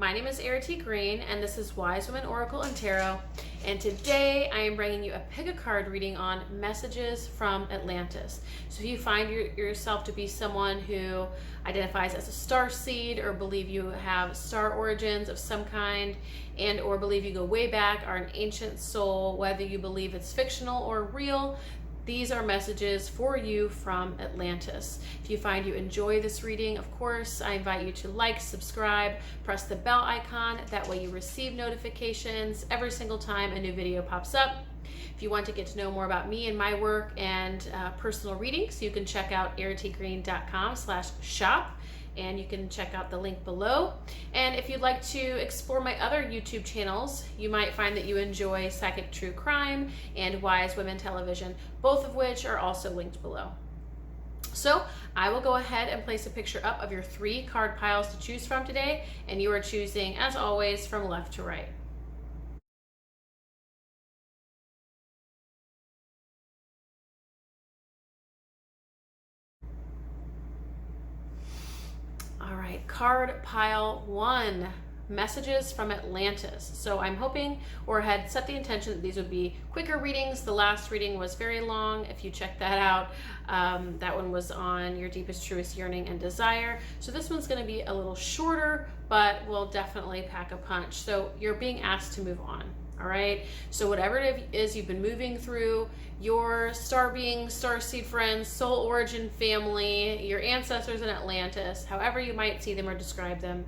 My name is Errity Green, and this is Wise Women Oracle and Tarot. And today I am bringing you a pick a card reading on messages from Atlantis. So if you find yourself to be someone who identifies as a starseed, or believe you have star origins of some kind, and or believe you go way back, are an ancient soul, whether you believe it's fictional or real, these are messages for you from Atlantis. If you find you enjoy this reading, of course, I invite you to like, subscribe, press the bell icon. That way you receive notifications every single time a new video pops up. If you want to get to know more about me and my work and personal readings, you can check out erritygreen.com/shop. And you can check out the link below. And if you'd like to explore my other YouTube channels, you might find that you enjoy Psychic True Crime and Wise Women Television, both of which are also linked below. So I will go ahead and place a picture up of your 3 card piles to choose from today, and you are choosing, as always, from left to right. All right, card pile 1, messages from Atlantis. So I'm hoping, or had set the intention, that these would be quicker readings. The last reading was very long. If you check that out, that one was on your deepest, truest yearning and desire. So this one's going to be a little shorter, but will definitely pack a punch. So you're being asked to move on. All right, so whatever it is you've been moving through, your star beings, starseed friends, soul origin family, your ancestors in Atlantis, however you might see them or describe them,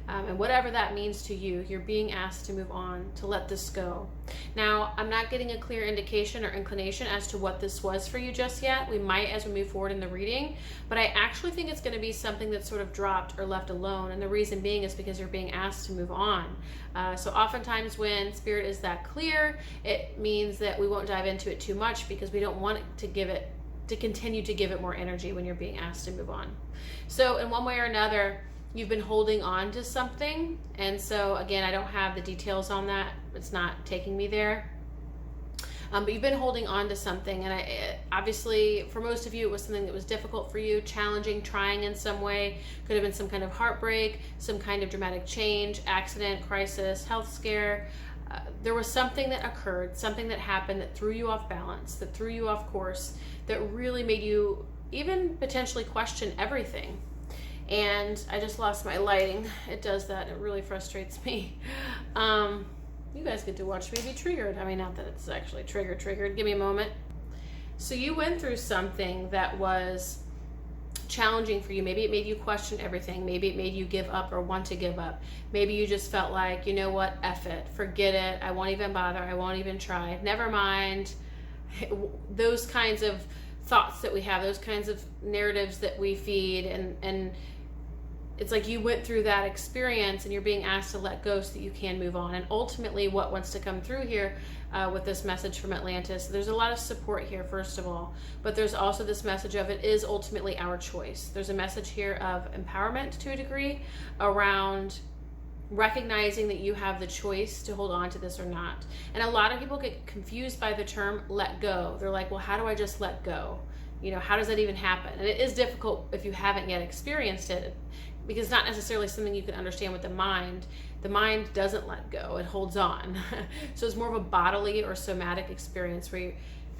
and whatever that means to you, you're being asked to move on, to let this go. Now, I'm not getting a clear indication or inclination as to what this was for you just yet. We might as we move forward in the reading, but I actually think it's going to be something that's sort of dropped or left alone, and the reason being is because you're being asked to move on. So oftentimes when Spirit is that clear, it means that we won't dive into it too much because we don't want to continue to give it more energy when you're being asked to move on. So in one way or another, you've been holding on to something, and so again, I don't have the details on that. It's not taking me there. But you've been holding on to something, and obviously for most of you it was something that was difficult for you, challenging, trying in some way. Could have been some kind of heartbreak, some kind of dramatic change, accident, crisis, health scare. There was something that occurred, something that happened that threw you off balance, that threw you off course, that really made you even potentially question everything. And I just lost my lighting. It does that. It really frustrates me. You guys get to watch me be triggered. I mean, not that it's actually triggered. Give me a moment. So you went through something that was challenging for you. Maybe it made you question everything. Maybe it made you give up or want to give up. Maybe you just felt like, you know what, F it, forget it. I won't even bother. I won't even try. Never mind. Those kinds of thoughts that we have, those kinds of narratives that we feed, and it's like you went through that experience and you're being asked to let go so that you can move on. And ultimately what wants to come through here with this message from Atlantis, there's a lot of support here, first of all, but there's also this message of it is ultimately our choice. There's a message here of empowerment to a degree around recognizing that you have the choice to hold on to this or not. And a lot of people get confused by the term let go. They're like, well, how do I just let go? You know, how does that even happen? And it is difficult if you haven't yet experienced it, because it's not necessarily something you can understand with the mind. The mind doesn't let go, it holds on. So it's more of a bodily or somatic experience where you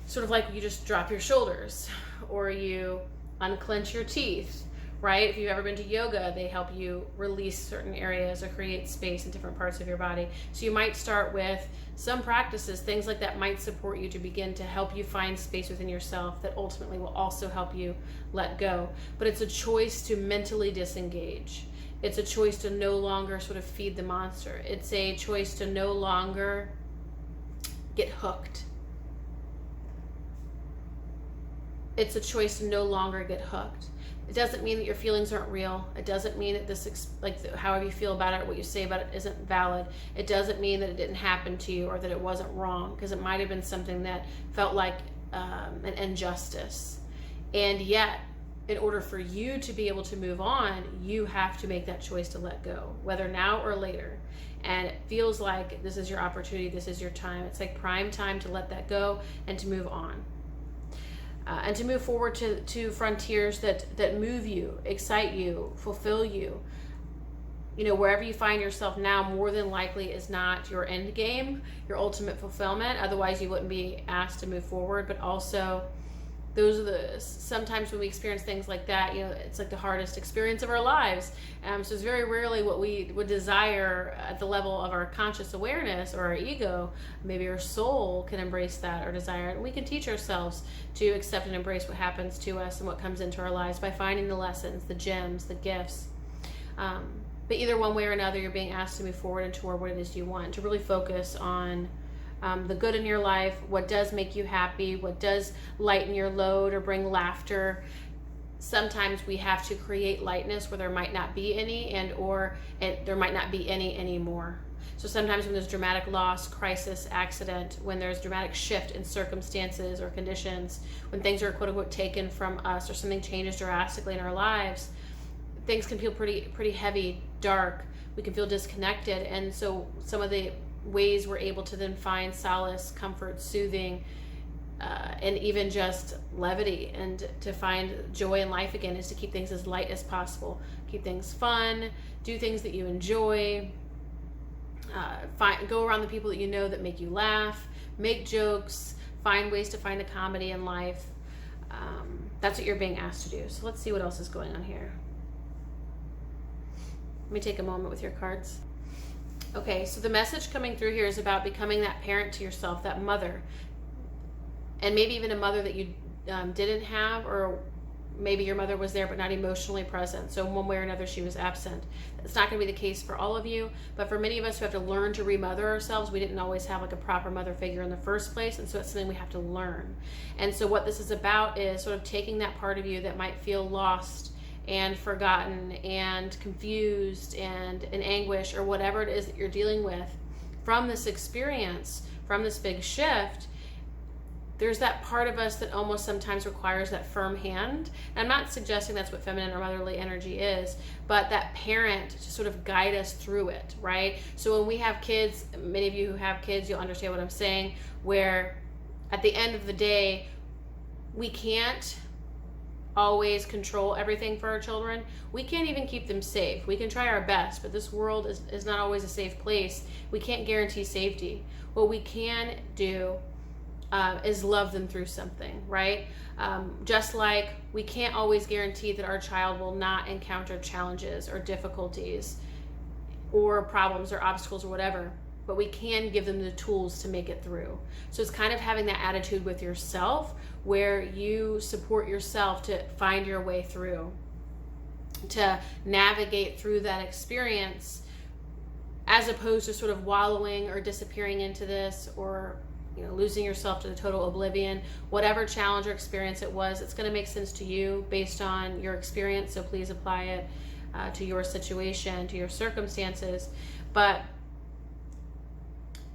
sort of like you just drop your shoulders or you unclench your teeth, right? If you've ever been to yoga, they help you release certain areas or create space in different parts of your body. So you might start with some practices, things like that might support you to begin to help you find space within yourself that ultimately will also help you let go. But it's a choice to mentally disengage. It's a choice to no longer sort of feed the monster. It's a choice to no longer get hooked. It's a choice to no longer get hooked. It doesn't mean that your feelings aren't real. It doesn't mean that this, like, however you feel about it or what you say about it isn't valid. It doesn't mean that it didn't happen to you or that it wasn't wrong, because it might have been something that felt like an injustice. And yet, in order for you to be able to move on, you have to make that choice to let go, whether now or later. And it feels like this is your opportunity, this is your time. It's like prime time to let that go and to move on. And to move forward to frontiers that move you, excite you, fulfill you. you know, wherever you find yourself now, more than likely is not your end game, your ultimate fulfillment. Otherwise, you wouldn't be asked to move forward. But also, those are sometimes when we experience things like that, you know, it's like the hardest experience of our lives. So it's very rarely what we would desire at the level of our conscious awareness or our ego. Maybe our soul can embrace that or desire it. And we can teach ourselves to accept and embrace what happens to us and what comes into our lives by finding the lessons, the gems, the gifts. But either one way or another, you're being asked to move forward and toward what it is you want, to really focus on the good in your life, what does make you happy, what does lighten your load or bring laughter. Sometimes we have to create lightness where there might not be any, there might not be any anymore. So sometimes when there's dramatic loss, crisis, accident, when there's dramatic shift in circumstances or conditions, when things are quote unquote taken from us or something changes drastically in our lives, things can feel pretty heavy, dark. We can feel disconnected. And so some of the ways we're able to then find solace, comfort, soothing, and even just levity and to find joy in life again is to keep things as light as possible. Keep things fun, do things that you enjoy, go around the people that you know that make you laugh, make jokes, find ways to find a comedy in life. That's what you're being asked to do. So let's see what else is going on here. Let me take a moment with your cards. Okay, so the message coming through here is about becoming that parent to yourself, that mother. And maybe even a mother that you didn't have, or maybe your mother was there but not emotionally present. So in one way or another, she was absent. It's not going to be the case for all of you, but for many of us who have to learn to remother ourselves, we didn't always have like a proper mother figure in the first place, and so it's something we have to learn. And so what this is about is sort of taking that part of you that might feel lost and forgotten and confused and in anguish or whatever it is that you're dealing with from this experience, from this big shift. There's that part of us that almost sometimes requires that firm hand. And I'm not suggesting that's what feminine or motherly energy is, but that parent to sort of guide us through it, right? So when we have kids, many of you who have kids, you'll understand what I'm saying, where at the end of the day, we can't always control everything for our children. We can't even keep them safe. We can try our best, but this world is not always a safe place. We can't guarantee safety. What we can do is love them through something, right? Just like we can't always guarantee that our child will not encounter challenges or difficulties or problems or obstacles or whatever, but we can give them the tools to make it through. So it's kind of having that attitude with yourself where you support yourself to find your way through, to navigate through that experience, as opposed to sort of wallowing or disappearing into this, or losing yourself to the total oblivion. Whatever challenge or experience it was, it's going to make sense to you based on your experience, so please apply it to your situation, to your circumstances. But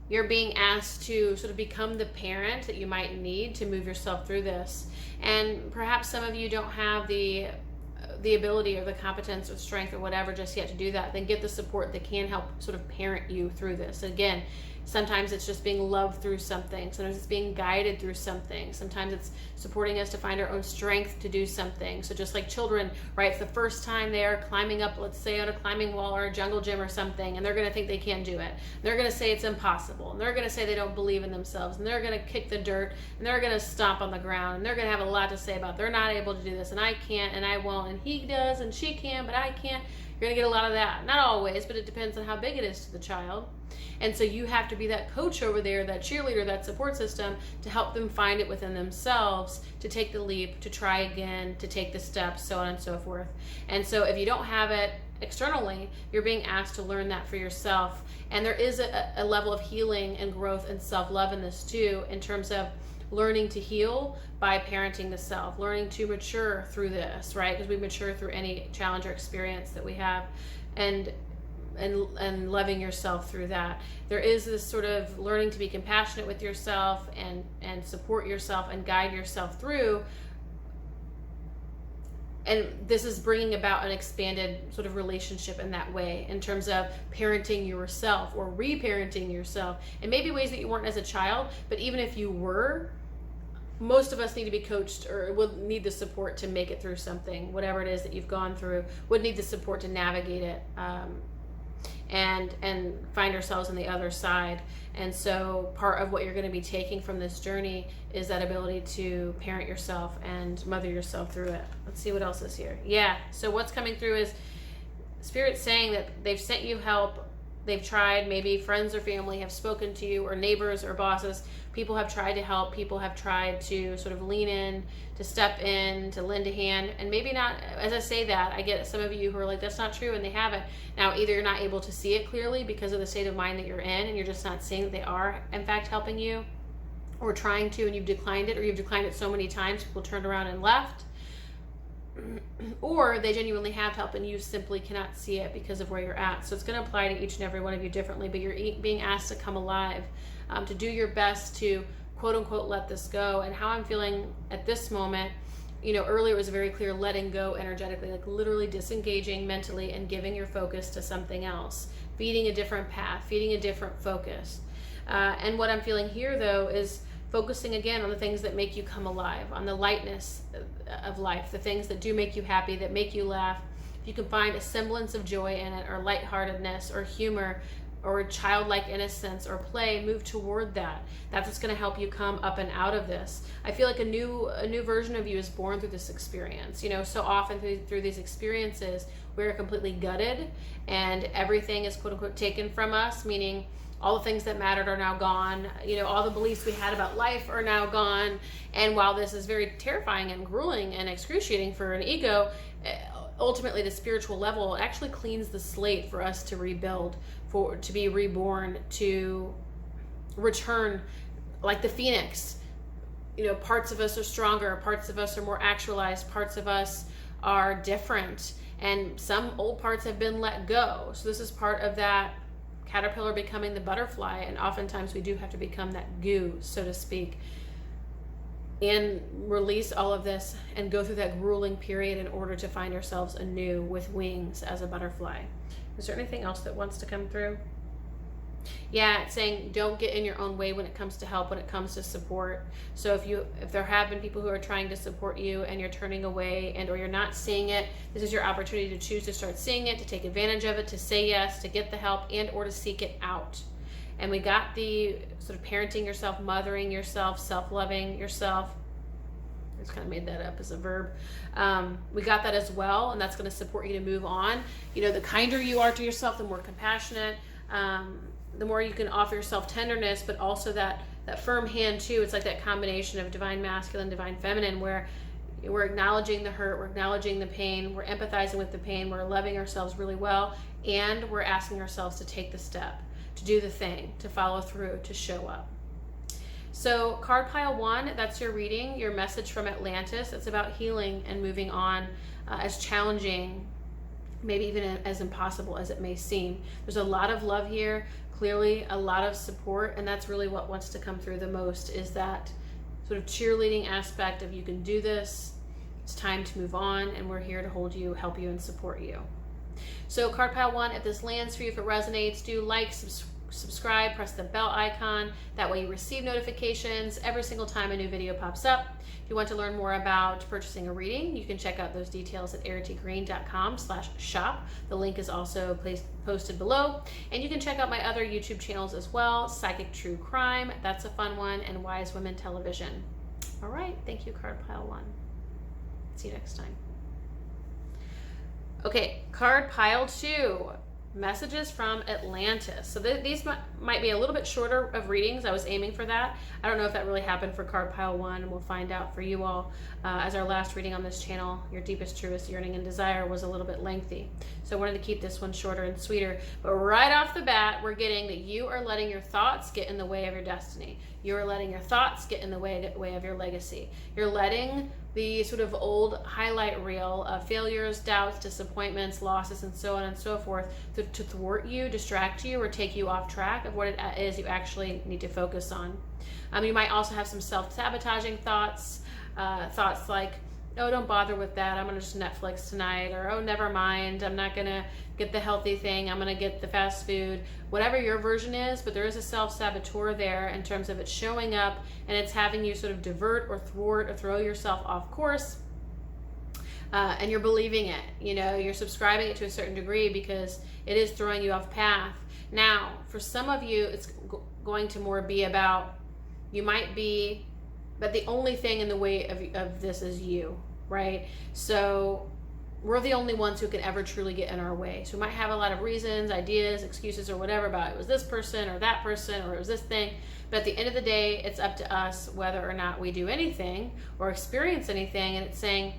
you're being asked to sort of become the parent that you might need to move yourself through this. And perhaps some of you don't have the ability or the competence or strength or whatever just yet to do that. Then get the support that can help sort of parent you through this. Again, sometimes it's just being loved through something. Sometimes it's being guided through something. Sometimes it's supporting us to find our own strength to do something. So just like children, right? It's the first time they're climbing up, let's say on a climbing wall or a jungle gym or something, and they're going to think they can't do it. They're going to say it's impossible. And they're going to say they don't believe in themselves. And they're going to kick the dirt. And they're going to stomp on the ground. And they're going to have a lot to say about they're not able to do this. And I can't and I won't. And he does and she can, but I can't. You're going to get a lot of that. Not always, but it depends on how big it is to the child. And so you have to be that coach over there, that cheerleader, that support system to help them find it within themselves, to take the leap, to try again, to take the steps, so on and so forth. And so if you don't have it externally, you're being asked to learn that for yourself. And there is a level of healing and growth and self-love in this too, in terms of learning to heal by parenting the self, learning to mature through this, right? Because we mature through any challenge or experience that we have, and loving yourself through that. There is this sort of learning to be compassionate with yourself and support yourself and guide yourself through. And this is bringing about an expanded sort of relationship in that way, in terms of parenting yourself or reparenting yourself. And maybe ways that you weren't as a child, but even if you were, most of us need to be coached or would need the support to make it through something, whatever it is that you've gone through, would need the support to navigate it and find ourselves on the other side. And so part of what you're going to be taking from this journey is that ability to parent yourself and mother yourself through it. Let's see what else is here. Yeah, so what's coming through is Spirit saying that they've sent you help. They've tried, maybe friends or family have spoken to you, or neighbors or bosses. People have tried to help. People have tried to sort of lean in, to step in, to lend a hand. And maybe not, as I say that, I get some of you who are like, that's not true, and they haven't. Now, either you're not able to see it clearly because of the state of mind that you're in, and you're just not seeing that they are, in fact, helping you, or trying to, and you've declined it, or you've declined it so many times, people turned around and left. Or they genuinely have help and you simply cannot see it because of where you're at. So it's going to apply to each and every one of you differently, but you're being asked to come alive, to do your best to quote unquote let this go. And how I'm feeling at this moment, you know, earlier it was very clear letting go energetically, like literally disengaging mentally and giving your focus to something else, feeding a different path, feeding a different focus. And what I'm feeling here though is focusing again on the things that make you come alive, on the lightness of life, the things that do make you happy, that make you laugh. If you can find a semblance of joy in it, or lightheartedness, or humor, or childlike innocence, or play, move toward that. That's what's going to help you come up and out of this. I feel like a new version of you is born through this experience. You know, so often through these experiences, we're completely gutted, and everything is quote unquote taken from us, meaning all the things that mattered are now gone. You know, all the beliefs we had about life are now gone. And while this is very terrifying and grueling and excruciating for an ego, ultimately the spiritual level actually cleans the slate for us to rebuild, to be reborn, to return like the phoenix. You know, parts of us are stronger, parts of us are more actualized, parts of us are different, and some old parts have been let go. So this is part of that caterpillar becoming the butterfly, and oftentimes we do have to become that goo, so to speak, and release all of this and go through that grueling period in order to find ourselves anew with wings as a butterfly. Is there anything else that wants to come through? Yeah, it's saying don't get in your own way when it comes to help, when it comes to support. So if there have been people who are trying to support you and you're turning away, and or you're not seeing it, this is your opportunity to choose to start seeing it, to take advantage of it, to say yes, to get the help, and or to seek it out. And we got the sort of parenting yourself, mothering yourself, self-loving yourself. I just kind of made that up as a verb. We got that as well, and that's going to support you to move on. You know, the kinder you are to yourself, the more compassionate, the more you can offer yourself tenderness, but also that firm hand too. It's like that combination of divine masculine, divine feminine, where we're acknowledging the hurt, we're acknowledging the pain, we're empathizing with the pain, we're loving ourselves really well, and we're asking ourselves to take the step, to do the thing, to follow through, to show up. So card pile 1, that's your reading, your message from Atlantis. It's about healing and moving on, as challenging, maybe even as impossible as it may seem. There's a lot of love here, clearly a lot of support, and that's really what wants to come through the most, is that sort of cheerleading aspect of you can do this, it's time to move on, and we're here to hold you, help you, and support you. So card pile 1, if this lands for you, if it resonates, do like, subscribe, press the bell icon. That way you receive notifications every single time a new video pops up. If you want to learn more about purchasing a reading, you can check out those details at erritygreen.com/shop. The link is also posted below. And you can check out my other YouTube channels as well, Psychic True Crime, that's a fun one, and Wise Women Television. All right, thank you, card pile 1. See you next time. Okay, card pile 2. Messages from Atlantis. So these might be a little bit shorter of readings. I was aiming for that. I don't know if that really happened for card pile 1, and we'll find out for you all. As our last reading on this channel, Your Deepest, Truest Yearning and Desire, was a little bit lengthy. So I wanted to keep this one shorter and sweeter. But right off the bat, we're getting that you are letting your thoughts get in the way of your destiny. You are letting your thoughts get in the way of your legacy. You're letting the sort of old highlight reel of failures, doubts, disappointments, losses, and so on and so forth to thwart you, distract you, or take you off track of what it is you actually need to focus on. You might also have some self-sabotaging thoughts, thoughts like, oh, don't bother with that, I'm gonna just Netflix tonight, or oh, never mind, I'm not gonna get the healthy thing, I'm gonna get the fast food, whatever your version is. But there is a self-saboteur there in terms of it showing up, and it's having you sort of divert or thwart or throw yourself off course. and you're believing it. You know, you're subscribing it to a certain degree because it is throwing you off path. Now, for some of you, it's going to more be about, you might be, but the only thing in the way of this is you, right? So we're the only ones who can ever truly get in our way. So we might have a lot of reasons, ideas, excuses, or whatever about it was this person or that person or it was this thing. But at the end of the day, it's up to us whether or not we do anything or experience anything. And it's saying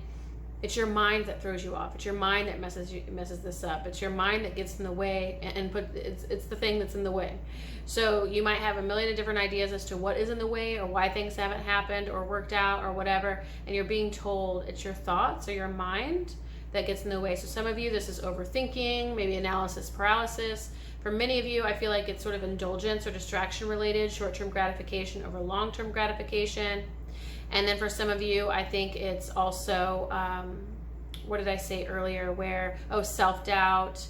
it's your mind that throws you off. It's your mind that messes this up. It's your mind that gets in the way and it's the thing that's in the way. So you might have a million different ideas as to what is in the way or why things haven't happened or worked out or whatever. And you're being told it's your thoughts or your mind that gets in the way. So some of you, this is overthinking, maybe analysis paralysis. For many of you, I feel like it's sort of indulgence or distraction related, short-term gratification over long-term gratification. And then for some of you, I think it's also, what did I say earlier, where, self-doubt,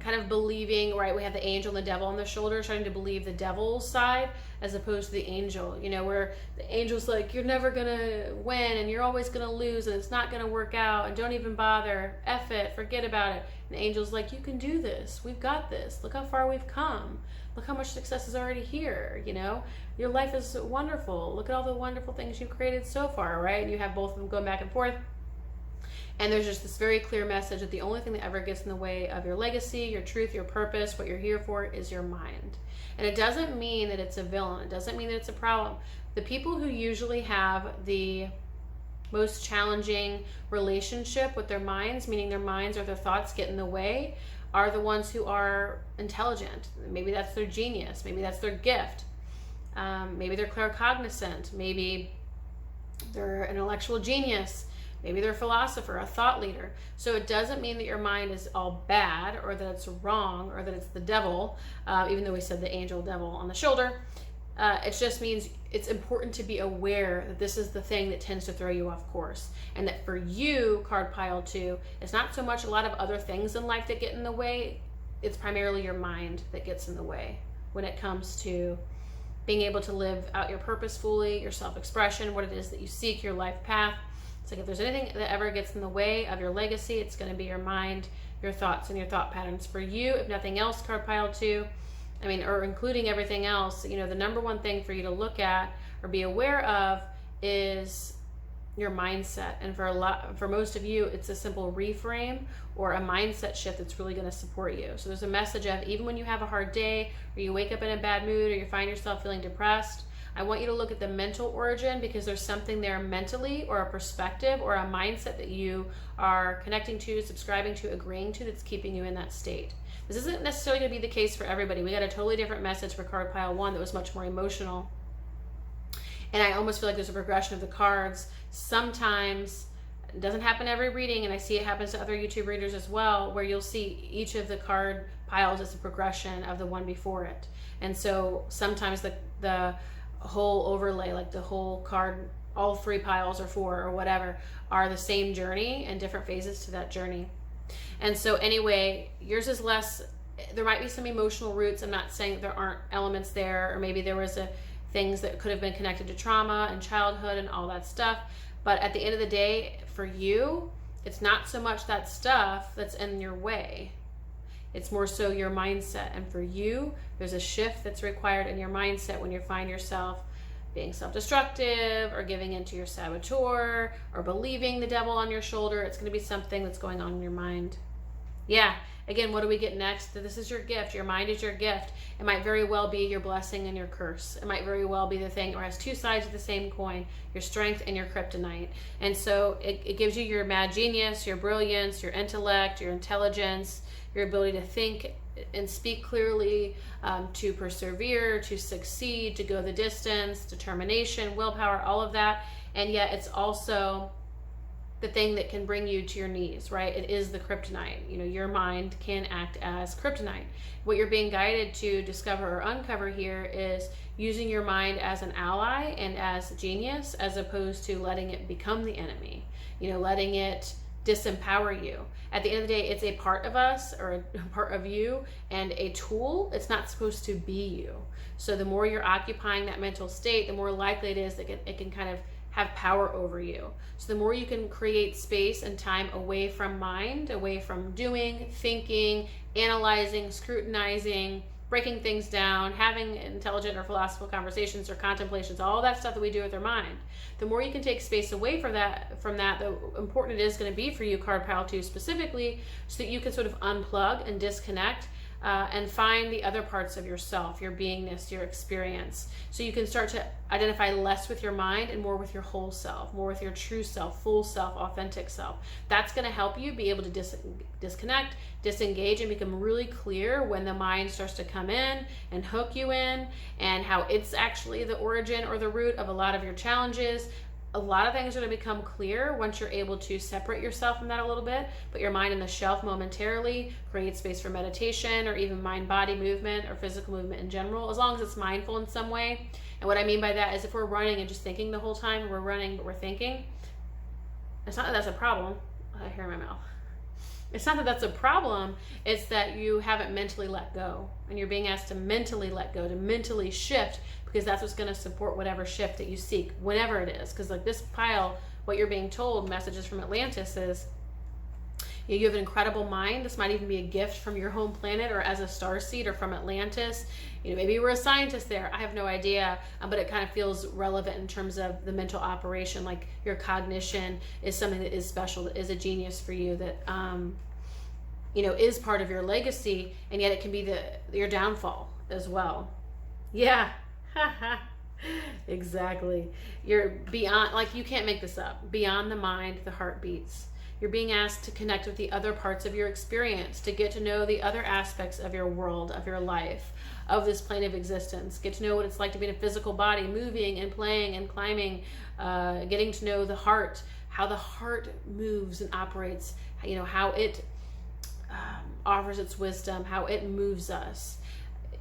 kind of believing, right? We have the angel and the devil on the shoulder, starting to believe the devil's side as opposed to the angel, you know, where the angel's like, you're never gonna win and you're always gonna lose and it's not gonna work out and don't even bother, F it, forget about it. And the angel's like, you can do this, we've got this, look how far we've come, look how much success is already here, you know, your life is wonderful, look at all the wonderful things you've created so far, right? And you have both of them going back and forth. And there's just this very clear message that the only thing that ever gets in the way of your legacy, your truth, your purpose, what you're here for is your mind. And it doesn't mean that it's a villain. It doesn't mean that it's a problem. The people who usually have the most challenging relationship with their minds, meaning their minds or their thoughts get in the way, are the ones who are intelligent. Maybe that's their genius. Maybe that's their gift. Maybe they're claircognizant. Maybe they're an intellectual genius. Maybe they're a philosopher, a thought leader. So it doesn't mean that your mind is all bad or that it's wrong or that it's the devil, even though we said the angel devil on the shoulder. It just means it's important to be aware that this is the thing that tends to throw you off course. And that for you, card pile 2, it's not so much a lot of other things in life that get in the way. It's primarily your mind that gets in the way when it comes to being able to live out your purpose fully, your self-expression, what it is that you seek, your life path. It's like if there's anything that ever gets in the way of your legacy, it's going to be your mind, your thoughts, and your thought patterns. For you, if nothing else, card pile 2, or including everything else, you know, the number one thing for you to look at or be aware of is your mindset. And for most of you, it's a simple reframe or a mindset shift that's really going to support you. So there's a message of, even when you have a hard day or you wake up in a bad mood or you find yourself feeling depressed, I want you to look at the mental origin, because there's something there mentally or a perspective or a mindset that you are connecting to, subscribing to, agreeing to, that's keeping you in that state. This isn't necessarily going to be the case for everybody. We got a totally different message for card pile 1 that was much more emotional. And I almost feel like there's a progression of the cards. Sometimes, it doesn't happen every reading, and I see it happens to other YouTube readers as well, where you'll see each of the card piles as a progression of the one before it. And so sometimes the whole overlay, like the whole card, all 3 piles or 4 or whatever, are the same journey and different phases to that journey. And so anyway, yours is less, there might be some emotional roots. I'm not saying that there aren't elements there, or maybe there was things that could have been connected to trauma and childhood and all that stuff. But at the end of the day, for you, it's not so much that stuff that's in your way. It's more so your mindset. And for you, there's a shift that's required in your mindset when you find yourself being self-destructive or giving into your saboteur or believing the devil on your shoulder. It's going to be something that's going on in your mind. Yeah. Again, what do we get next? This is your gift. Your mind is your gift. It might very well be your blessing and your curse. It might very well be the thing, or has 2 sides of the same coin, your strength and your kryptonite. And so it gives you your mad genius, your brilliance, your intellect, your intelligence, your ability to think and speak clearly, to persevere, to succeed, to go the distance, determination, willpower, all of that. And yet it's also the thing that can bring you to your knees, right? It is the kryptonite. You know, your mind can act as kryptonite. What you're being guided to discover or uncover here is using your mind as an ally and as genius, as opposed to letting it become the enemy, you know, letting it disempower you. At the end of the day, it's a part of us, or a part of you, and a tool. It's not supposed to be you. So the more you're occupying that mental state, the more likely it is that it can kind of have power over you. So the more you can create space and time away from mind, away from doing, thinking, analyzing, scrutinizing, breaking things down, having intelligent or philosophical conversations or contemplations, all that stuff that we do with our mind, the more you can take space away from that, the important it is going to be for you, card pile 2 specifically, so that you can sort of unplug and disconnect and find the other parts of yourself, your beingness, your experience. So you can start to identify less with your mind and more with your whole self, more with your true self, full self, authentic self. That's going to help you be able to disconnect, disengage, and become really clear when the mind starts to come in and hook you in, and how it's actually the origin or the root of a lot of your challenges. A lot of things are going to become clear once you're able to separate yourself from that a little bit, put your mind on the shelf momentarily, create space for meditation or even mind-body movement or physical movement in general, as long as it's mindful in some way. And what I mean by that is if we're running and just thinking the whole time, we're running but we're thinking, it's not that that's a problem. I hear my mouth. It's not that that's a problem, it's that you haven't mentally let go, and you're being asked to mentally let go, to mentally shift, because that's what's going to support whatever shift that you seek, whenever it is. Because like this pile, what you're being told, messages from Atlantis, is you have an incredible mind. This might even be a gift from your home planet or as a starseed or from Atlantis. Maybe you were a scientist there. I have no idea, but it kind of feels relevant in terms of the mental operation. Like your cognition is something that is special, that is a genius for you, that is part of your legacy, and yet it can be your downfall as well. Yeah. Exactly. You're beyond, like, you can't make this up. Beyond the mind, the heart beats. You're being asked to connect with the other parts of your experience, to get to know the other aspects of your world, of your life, of this plane of existence. Get to know what it's like to be in a physical body, moving and playing and climbing, getting to know the heart, how the heart moves and operates, how it offers its wisdom, how it moves us.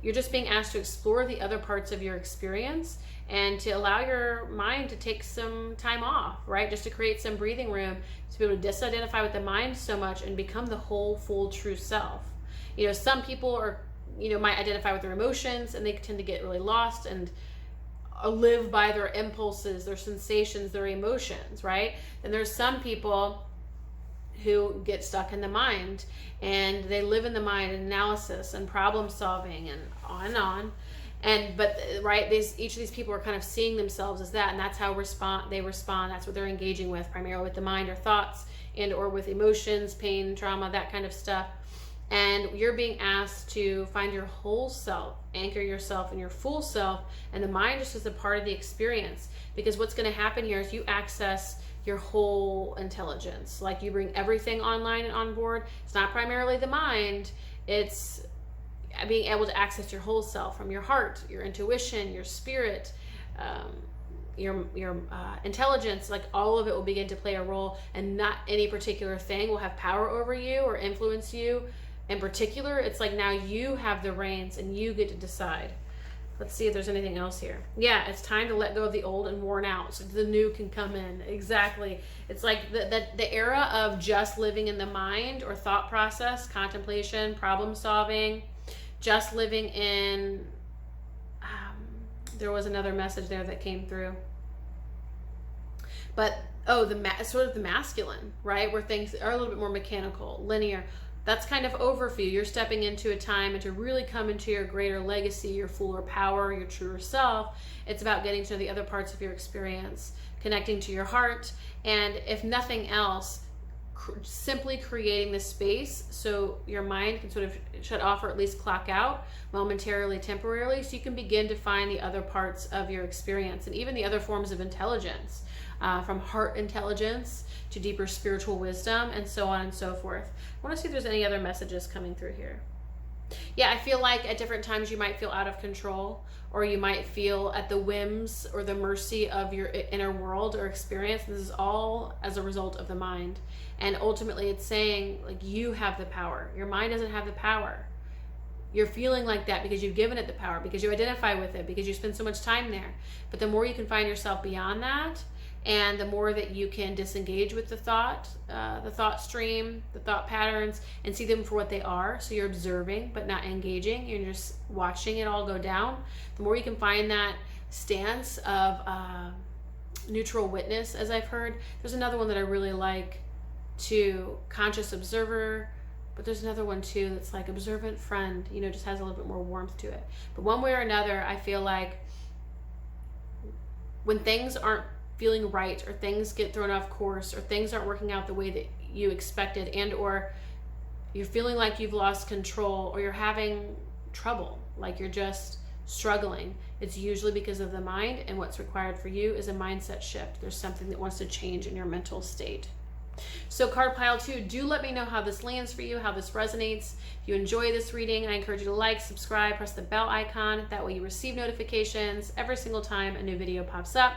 You're just being asked to explore the other parts of your experience and to allow your mind to take some time off, right? Just to create some breathing room to be able to disidentify with the mind so much and become the whole, full, true self. Some people might identify with their emotions, and they tend to get really lost and live by their impulses, their sensations, their emotions, right? And there's some people who get stuck in the mind, and they live in the mind, and analysis and problem solving and on and on. But each of these people are kind of seeing themselves as that, and that's how they respond. That's what they're engaging with, primarily with the mind or thoughts, and or with emotions, pain, trauma, that kind of stuff. And you're being asked to find your whole self, anchor yourself in your full self, and the mind just is a part of the experience. Because what's going to happen here is you access your whole intelligence. Like, you bring everything online and on board. It's not primarily the mind, it's being able to access your whole self, from your heart, your intuition, your spirit, your intelligence. Like, all of it will begin to play a role, and not any particular thing will have power over you or influence you in particular. It's like now you have the reins and you get to decide. Let's see if there's anything else here. Yeah, it's time to let go of the old and worn out so the new can come in. Exactly. It's like the era of just living in the mind or thought process, contemplation, problem solving, just living in, there was another message there that came through. But, sort of the masculine, right? Where things are a little bit more mechanical, linear. That's kind of over for you. You're stepping into a time and to really come into your greater legacy, your fuller power, your truer self. It's about getting to know the other parts of your experience, connecting to your heart, and if nothing else, simply creating the space so your mind can sort of shut off or at least clock out momentarily, temporarily, so you can begin to find the other parts of your experience and even the other forms of intelligence, from heart intelligence to deeper spiritual wisdom and so on and so forth. I want to see if there's any other messages coming through here. Yeah, I feel like at different times you might feel out of control, or you might feel at the whims or the mercy of your inner world or experience. This is all as a result of the mind. And ultimately it's saying, like, you have the power. Your mind doesn't have the power. You're feeling like that because you've given it the power, because you identify with it, because you spend so much time there. But the more you can find yourself beyond that, and the more that you can disengage with the thought stream, the thought patterns, and see them for what they are. So you're observing, but not engaging. You're just watching it all go down. The more you can find that stance of neutral witness, as I've heard. There's another one that I really like too, conscious observer, but there's another one too that's like observant friend, you know, just has a little bit more warmth to it. But one way or another, I feel like when things aren't feeling right, or things get thrown off course, or things aren't working out the way that you expected, and or you're feeling like you've lost control, or you're having trouble, like you're just struggling, it's usually because of the mind, and what's required for you is a mindset shift. There's something that wants to change in your mental state. So card pile 2, do let me know how this lands for you, how this resonates. If you enjoy this reading, I encourage you to like, subscribe, press the bell icon. That way you receive notifications every single time a new video pops up.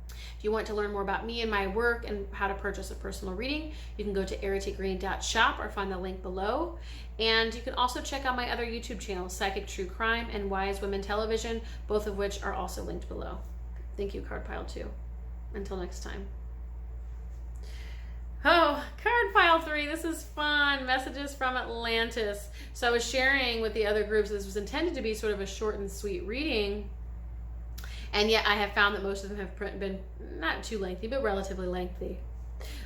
If you want to learn more about me and my work and how to purchase a personal reading, you can go to erritygreen.shop or find the link below. And you can also check out my other YouTube channels, Psychic True Crime and Wise Women Television, both of which are also linked below. Thank you, card pile 2. Until next time. Oh, card pile 3, this is fun. Messages from Atlantis. So I was sharing with the other groups, this was intended to be sort of a short and sweet reading. And yet I have found that most of them have been not too lengthy, but relatively lengthy.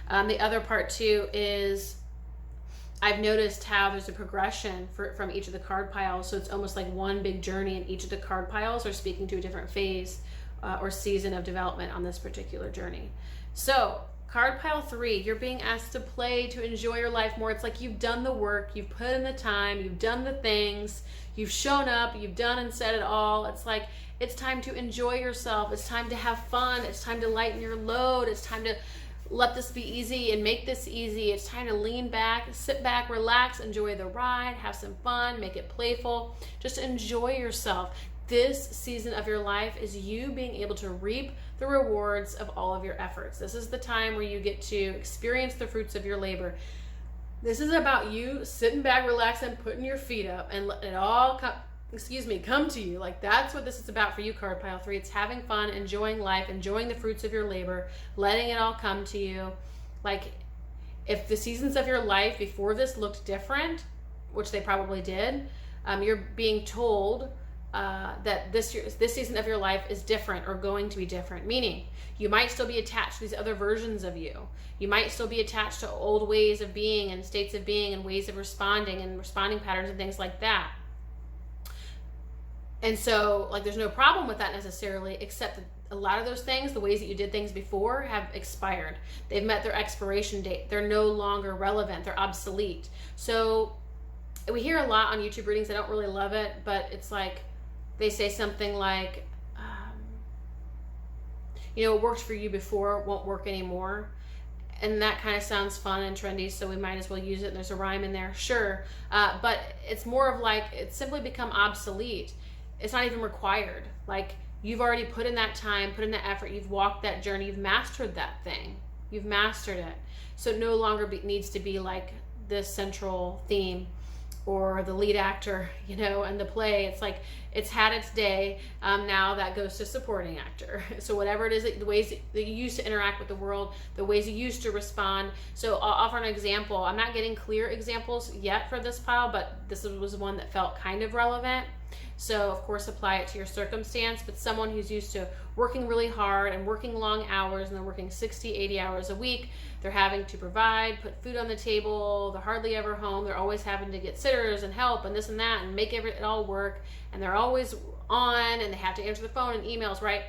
The other part too is I've noticed how there's a progression from each of the card piles. So it's almost like one big journey, and each of the card piles are speaking to a different phase or season of development on this particular journey. So card pile 3, you're being asked to play, to enjoy your life more. It's like you've done the work, you've put in the time, you've done the things, you've shown up, you've done and said it all. It's like it's time to enjoy yourself. It's time to have fun. It's time to lighten your load. It's time to let this be easy and make this easy. It's time to lean back, sit back, relax, enjoy the ride, have some fun, make it playful. Just enjoy yourself. This season of your life is you being able to reap the rewards of all of your efforts. This is the time where you get to experience the fruits of your labor. This is about you sitting back, relaxing, putting your feet up, and letting it all come to you. Like, that's what this is about for you, card pile 3. It's having fun, enjoying life, enjoying the fruits of your labor, letting it all come to you. Like, if the seasons of your life before this looked different, which they probably did, you're being told that this season of your life is different, or going to be different, meaning you might still be attached to these other versions of you. You might still be attached to old ways of being and states of being and ways of responding and responding patterns and things like that. And so, like, there's no problem with that necessarily, except that a lot of those things, the ways that you did things before, have expired. They've met their expiration date. They're no longer relevant. They're obsolete. So we hear a lot on YouTube readings. I don't really love it, but it's like they say something like, you know, it worked for you before, it won't work anymore. And that kind of sounds fun and trendy, so we might as well use it. And there's a rhyme in there, sure. But it's more of like, it's simply become obsolete. It's not even required. Like, you've already put in that time, put in that effort, you've walked that journey, you've mastered that thing. You've mastered it. So it no longer needs to be like this central theme or the lead actor, you know, and the play. It's like, it's had its day. Now that goes to supporting actor. So whatever it is, the ways that you used to interact with the world, the ways you used to respond. So I'll offer an example. I'm not getting clear examples yet for this pile, but this was one that felt kind of relevant. So of course, apply it to your circumstance. But someone who's used to working really hard and working long hours, and they're working 60, 80 hours a week, they're having to provide, put food on the table, they're hardly ever home, they're always having to get sitters and help and this and that and make it all work, and they're always on, and they have to answer the phone and emails, right?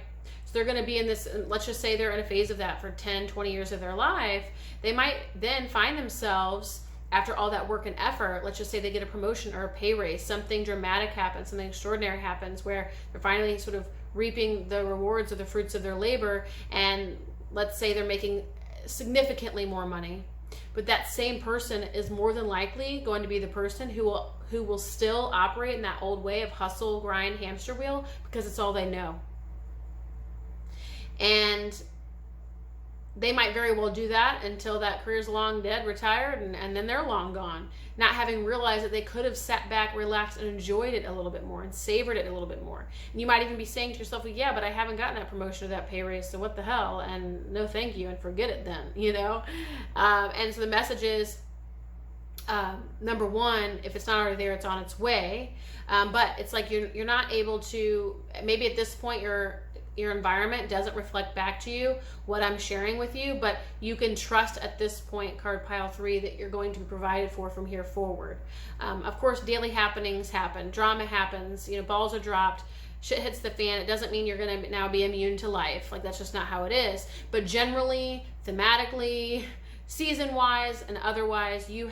So they're going to be in this, let's just say they're in a phase of that for 10, 20 years of their life. They might then find themselves, after all that work and effort, let's just say they get a promotion or a pay raise, something dramatic happens, something extraordinary happens, where they're finally sort of reaping the rewards or the fruits of their labor, and let's say they're making significantly more money. But that same person is more than likely going to be the person who will still operate in that old way of hustle, grind, hamster wheel, because it's all they know. And they might very well do that until that career's long dead, retired, and then they're long gone, not having realized that they could have sat back, relaxed, and enjoyed it a little bit more and savored it a little bit more. And you might even be saying to yourself, well, yeah, but I haven't gotten that promotion or that pay raise, so what the hell, and no thank you, and forget it then, you know? And so the message is, number one, if it's not already there, it's on its way. But it's like you're not able to, maybe at this point you're your environment doesn't reflect back to you what I'm sharing with you, but you can trust at this point, card pile 3, that you're going to be provided for from here forward. Of course, daily happenings happen, drama happens, balls are dropped, shit hits the fan. It doesn't mean you're going to now be immune to life. Like, that's just not how it is. But generally, thematically, season-wise and otherwise, you've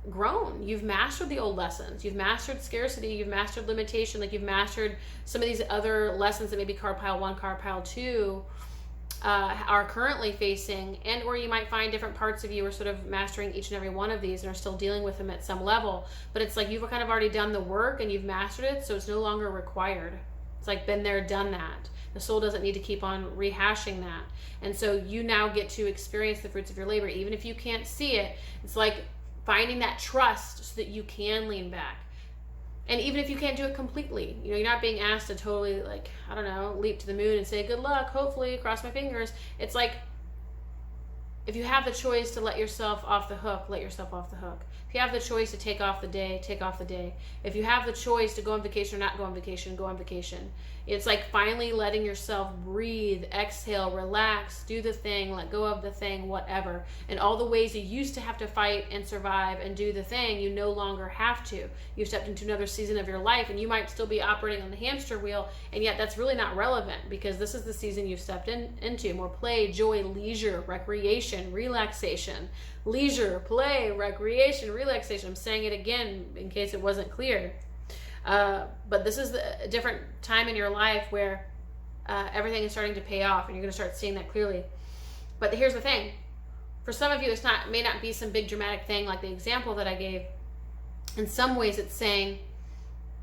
grown. You've mastered the old lessons. You've mastered scarcity. You've mastered limitation. Like, you've mastered some of these other lessons that maybe card pile 1, card pile 2 are currently facing, and or you might find different parts of you are sort of mastering each and every one of these and are still dealing with them at some level. But it's like you've kind of already done the work and you've mastered it, so it's no longer required. It's like been there, done that. The soul doesn't need to keep on rehashing that. And so you now get to experience the fruits of your labor. Even if you can't see it, it's like finding that trust so that you can lean back. And even if you can't do it completely, you're not being asked to totally, like, I don't know, leap to the moon and say, good luck, hopefully, cross my fingers. It's like, if you have the choice to let yourself off the hook, let yourself off the hook. If you have the choice to take off the day, take off the day. If you have the choice to go on vacation or not go on vacation, go on vacation. It's like finally letting yourself breathe, exhale, relax, do the thing, let go of the thing, whatever. And all the ways you used to have to fight and survive and do the thing, you no longer have to. You've stepped into another season of your life, and you might still be operating on the hamster wheel, and yet that's really not relevant, because this is the season you've stepped into. More play, joy, leisure, recreation, relaxation. Leisure, play, recreation, relaxation. I'm saying it again in case it wasn't clear. But this is a different time in your life where everything is starting to pay off, and you're going to start seeing that clearly. But here's the thing. For some of you, it may not be some big dramatic thing like the example that I gave. In some ways, it's saying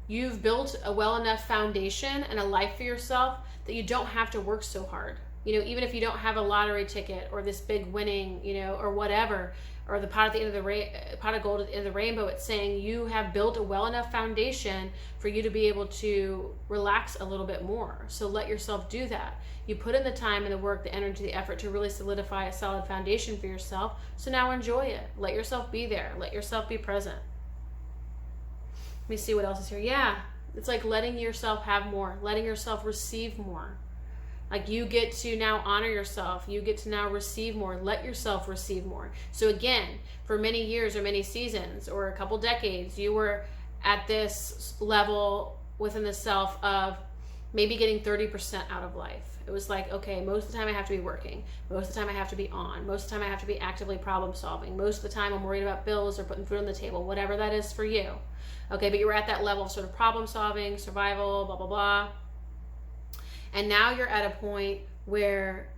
you've built a well enough foundation and a life for yourself that you don't have to work so hard. Even if you don't have a lottery ticket or this big winning, or whatever, or the pot at the end of the pot of gold at the end of the rainbow, it's saying you have built a well enough foundation for you to be able to relax a little bit more. So let yourself do that. You put in the time and the work, the energy, the effort to really solidify a solid foundation for yourself. So now enjoy it. Let yourself be there. Let yourself be present. Let me see what else is here. Yeah, it's like letting yourself have more, letting yourself receive more. Like, you get to now honor yourself. You get to now receive more. Let yourself receive more. So again, for many years or many seasons or a couple decades, you were at this level within the self of maybe getting 30% out of life. It was like, okay, most of the time I have to be working. Most of the time I have to be on. Most of the time I have to be actively problem solving. Most of the time I'm worried about bills or putting food on the table, whatever that is for you. Okay, but you were at that level of sort of problem solving, survival, blah, blah, blah. And now you're at a point where,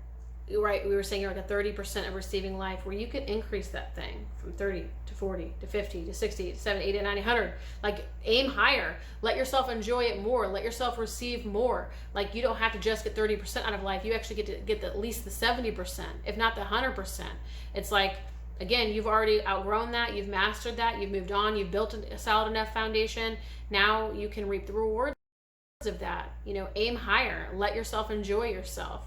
right, we were saying you're like a 30% of receiving life, where you could increase that thing from 30 to 40 to 50 to 60 to 70, 80 to 90, 100. Like, aim higher. Let yourself enjoy it more. Let yourself receive more. Like, you don't have to just get 30% out of life. You actually get to get at least the 70%, if not the 100%. It's like, again, you've already outgrown that. You've mastered that. You've moved on. You've built a solid enough foundation. Now you can reap the rewards of that. Aim higher. Let yourself enjoy yourself.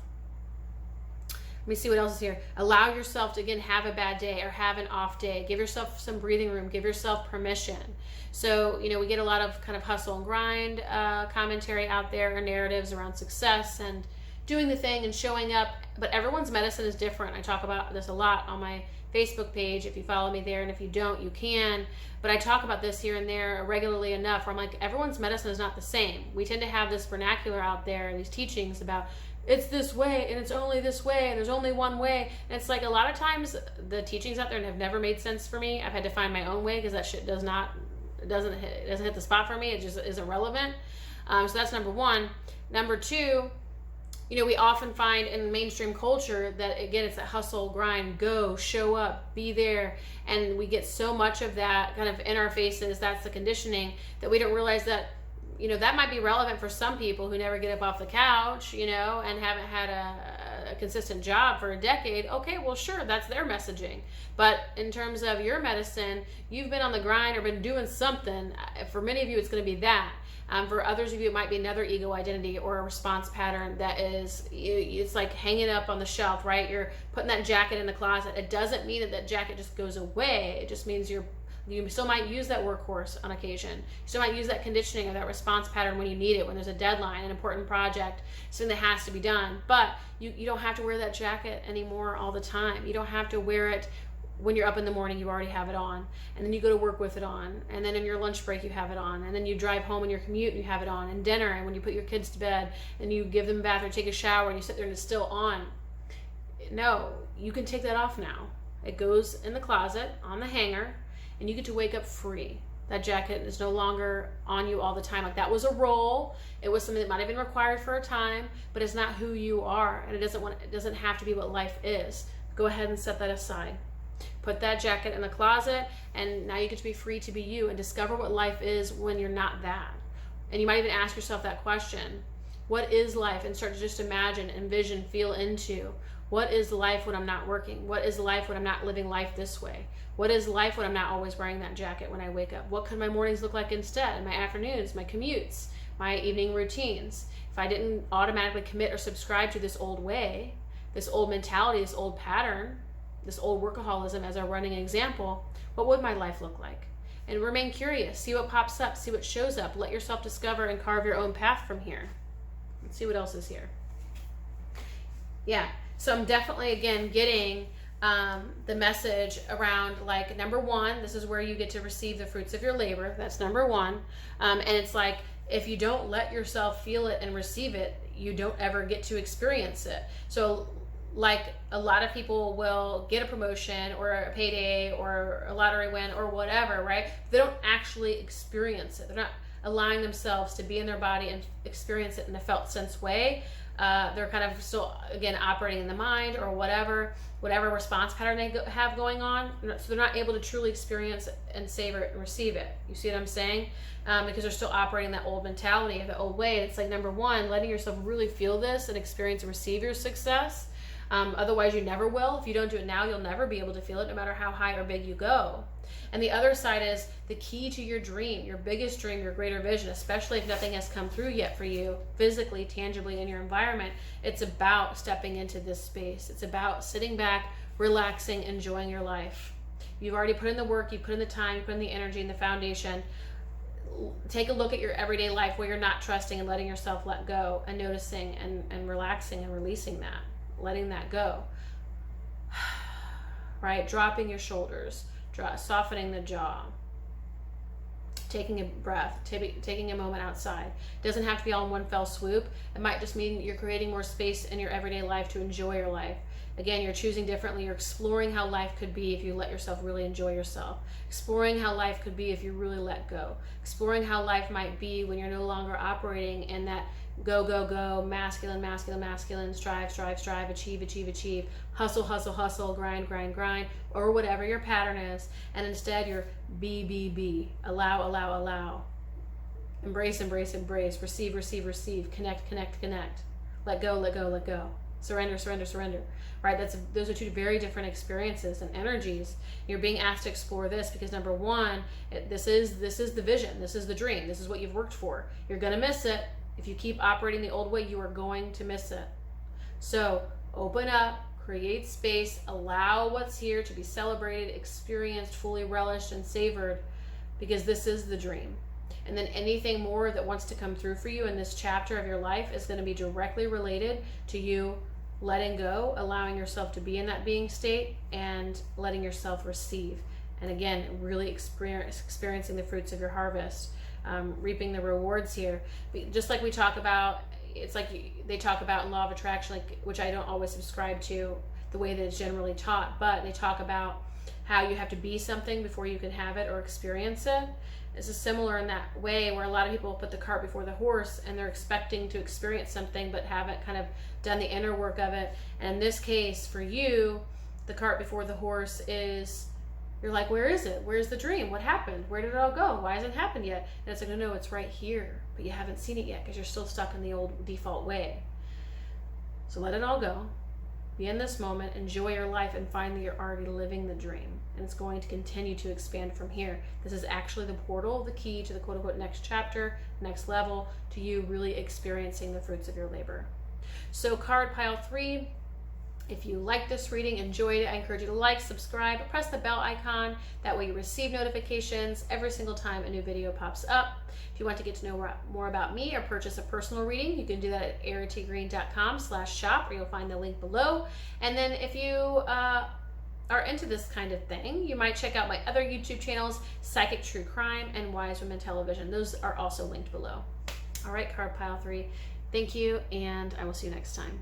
Let me see what else is here. Allow yourself to, again, have a bad day or have an off day. Give yourself some breathing room. Give yourself permission. So, we get a lot of kind of hustle and grind commentary out there, or narratives around success and doing the thing and showing up. But everyone's medicine is different. I talk about this a lot on my Facebook page, if you follow me there, and if you don't, you can. But I talk about this here and there regularly enough where I'm like, everyone's medicine is not the same. We tend to have this vernacular out there, these teachings about it's this way and it's only this way and there's only one way. And it's like, a lot of times the teachings out there have never made sense for me. I've had to find my own way because that shit doesn't hit the spot for me. It just isn't relevant. So that's number one. Number two, we often find in mainstream culture that, again, it's that hustle, grind, go, show up, be there. And we get so much of that kind of in our faces. That's the conditioning, that we don't realize that, that might be relevant for some people who never get up off the couch, and haven't had a consistent job for a decade. Okay, well, sure, that's their messaging. But in terms of your medicine, you've been on the grind or been doing something. For many of you, it's going to be that. For others of you, it might be another ego identity or a response pattern that is, it's like hanging up on the shelf, right? You're putting that jacket in the closet. It doesn't mean that jacket just goes away. It just means you're You still might use that workhorse on occasion. You still might use that conditioning or that response pattern when you need it, when there's a deadline, an important project, something that has to be done. But you don't have to wear that jacket anymore all the time. You don't have to wear it when you're up in the morning. You already have it on, and then you go to work with it on, and then in your lunch break you have it on, and then you drive home in your commute and you have it on, and dinner, and when you put your kids to bed and you give them a bath or take a shower and you sit there and it's still on. No, you can take that off now. It goes in the closet on the hanger, and you get to wake up free. That jacket is no longer on you all the time. Like, that was a role. It was something that might have been required for a time, but it's not who you are, and it doesn't have to be what life is. Go ahead and set that aside. Put that jacket in the closet, and now you get to be free to be you and discover what life is when you're not that. And you might even ask yourself that question: what is life? And start to just imagine, envision, feel into. What is life when I'm not working? What is life when I'm not living life this way? What is life when I'm not always wearing that jacket when I wake up? What could my mornings look like instead? My afternoons, my commutes, my evening routines? If I didn't automatically commit or subscribe to this old way, this old mentality, this old pattern, this old workaholism as our running example, what would my life look like? And remain curious. See what pops up. See what shows up. Let yourself discover and carve your own path from here. Let's see what else is here. Yeah. So I'm definitely, again, getting the message around, like, number one, this is where you get to receive the fruits of your labor. That's number one. And it's like, if you don't let yourself feel it and receive it, you don't ever get to experience it. So, like, a lot of people will get a promotion or a payday or a lottery win or whatever, right? They don't actually experience it. They're not allowing themselves to be in their body and experience it in a felt sense way. They're kind of still, again, operating in the mind or whatever response pattern they have going on. So they're not able to truly experience and savor it and receive it. You see what I'm saying? Because they're still operating that old mentality of the old way. It's like, number one, letting yourself really feel this and experience and receive your success. Otherwise you never will. If you don't do it now, you'll never be able to feel it, no matter how high or big you go. And the other side is the key to your dream, your biggest dream, your greater vision, especially if nothing has come through yet for you physically, tangibly in your environment. It's about stepping into this space. It's about sitting back, relaxing, enjoying your life. You've already put in the work, you put in the time, you put in the energy and the foundation. Take a look at your everyday life where you're not trusting and letting yourself let go and noticing and relaxing and releasing that, letting that go. Right? Dropping your shoulders. Softening the jaw, taking a breath, taking a moment outside. It doesn't have to be all in one fell swoop. It might just mean you're creating more space in your everyday life to enjoy your life. Again, you're choosing differently. You're exploring how life could be if you let yourself really enjoy yourself. Exploring how life could be if you really let go. Exploring how life might be when you're no longer operating in that go, go, go, masculine, masculine, masculine, strive, strive, strive, achieve, achieve, achieve, hustle, hustle, hustle, grind, grind, grind, or whatever your pattern is. And instead you're be, allow, allow, allow, embrace, embrace, embrace, receive, receive, receive, connect, connect, connect, let go, let go, let go, surrender, surrender, surrender, right? Those are two very different experiences and energies. You're being asked to explore this because, number one, this is the vision, this is the dream, this is what you've worked for. You're gonna miss it. If you keep operating the old way, you are going to miss it. So open up, create space, allow what's here to be celebrated, experienced, fully relished, and savored, because this is the dream. And then anything more that wants to come through for you in this chapter of your life is going to be directly related to you letting go, allowing yourself to be in that being state, and letting yourself receive. And again, really experiencing the fruits of your harvest. Reaping the rewards here. Just like we talk about, it's like they talk about in Law of Attraction, like, which I don't always subscribe to the way that it's generally taught, but they talk about how you have to be something before you can have it or experience it. This is similar in that way, where a lot of people put the cart before the horse and they're expecting to experience something but haven't kind of done the inner work of it. And in this case, for you, the cart before the horse is, you're like, where is it? Where's the dream? What happened? Where did it all go? Why hasn't it happened yet? And it's like, no, it's right here, but you haven't seen it yet because you're still stuck in the old default way. So let it all go. Be in this moment, enjoy your life, and find that you're already living the dream. And it's going to continue to expand from here. This is actually the portal, the key to the quote-unquote next chapter, next level, to you really experiencing the fruits of your labor. So card pile 3, If you like this reading, enjoyed it, I encourage you to like, subscribe, press the bell icon. That way you receive notifications every single time a new video pops up. If you want to get to know more about me or purchase a personal reading, you can do that at erritygreen.com/shop, or you'll find the link below. And then if you are into this kind of thing, you might check out my other YouTube channels, Psychic True Crime and Wise Women Television. Those are also linked below. All right, card pile 3. Thank you, and I will see you next time.